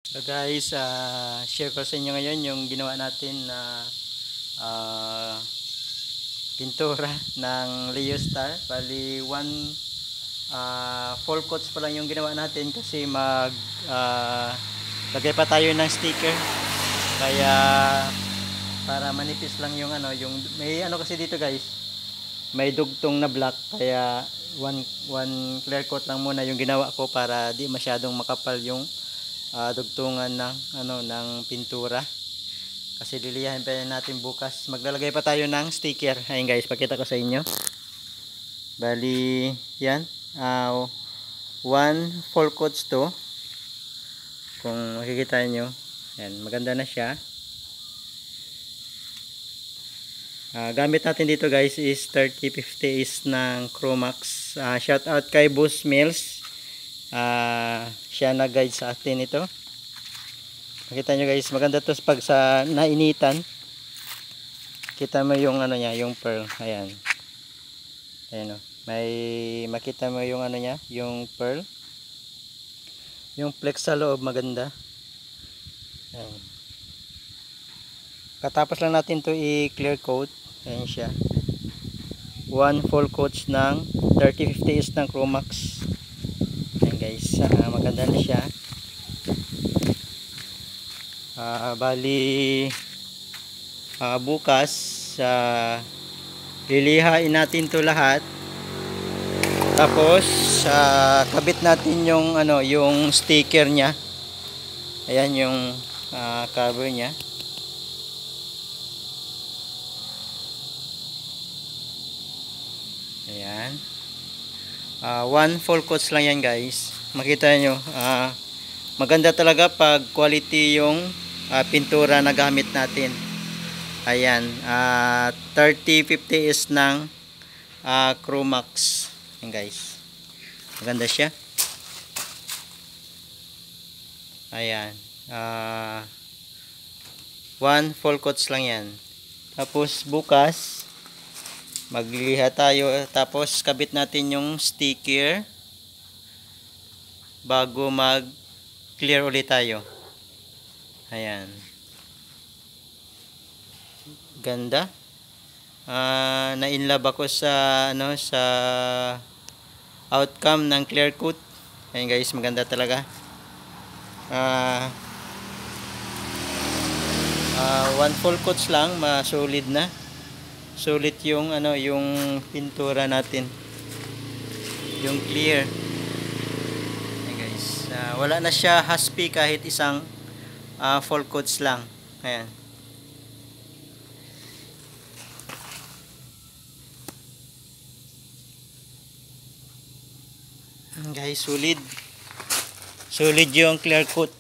So guys, share ko sa inyo ngayon yung ginawa natin na ah, pintura ng Leo Star. Bali, full coats pa lang yung ginawa natin kasi lagay pa tayo ng sticker. Kaya para manipis lang yung may kasi dito guys, may dugtong na black. Kaya one clear coat lang muna yung ginawa ko para di masyadong makapal yung dugtungan ng pintura, kasi liliyahin pa natin bukas. Maglalagay pa tayo ng sticker. Ayun guys, pakita ko sa inyo. Bali yan, one full coats to. Kung makikita nyo, yan, maganda na siya. Gamit natin dito guys is 3050 is ng Chromax. Shout out kay Boss Mills, siya nag-guide sa atin ito. Makita nyo guys, maganda to pag sa nainitan. Kita mo yung niya, yung pearl. Ayan. Ayan o. May makita mo yung niya, yung pearl. Yung flex sa loob maganda. Ayan. Katapos lang natin to i-clear coat. Ayan siya. One full coats ng 3050 is ng Chromax. Ayan guys, maganda na siya. Bali bukas lilihain natin to lahat, tapos kabit natin yung sticker nya. Ayan yung cover nya. Ayan, one full coats lang yan guys. Makita nyo, maganda talaga pag quality yung pintura na gamit natin. Ayan, 3050 is ng Chromax. Ayan guys, maganda siya. Ayan, one full coats lang yan. Tapos bukas magliliha tayo, tapos kabit natin yung sticker bago mag clear ulit tayo. Ayan, ganda. Na-inlove ako sa sa outcome ng clear coat. Ayan guys, maganda talaga. One full coats lang, solid na. Solid yung yung pintura natin. Yung clear. Ayan guys. Wala na siya haspy kahit isang full coats lang. Ayan. Guys, solid yung clear coat.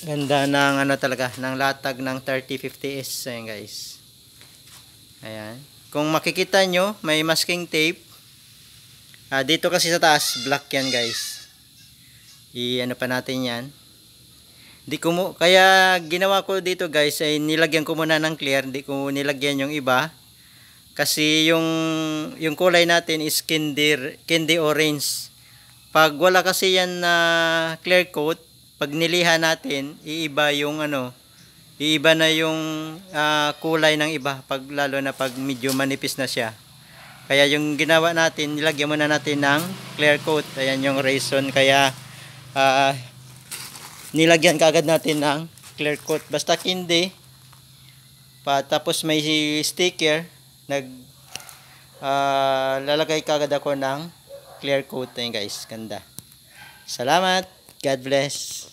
Ganda ng talaga ng latag ng 3050S. Ayan guys. Ayan, kung makikita nyo may masking tape dito kasi sa taas, black yan guys. Pa natin yan. Kaya ginawa ko dito guys ay nilagyan ko muna ng clear, hindi ko nilagyan yung iba kasi yung kulay natin is candy orange. Pag wala kasi yan na clear coat, pag niliha natin, iiba na yung kulay ng iba, lalo na pag medyo manipis na siya. Kaya yung ginawa natin, nilagyan muna natin ng clear coat. Ayan yung reason kaya nilagyan kaagad natin ng clear coat. Basta hindi tapos may sticker, lalagay kaagad ako ng clear coat. Ayan guys, ganda. Salamat. God bless.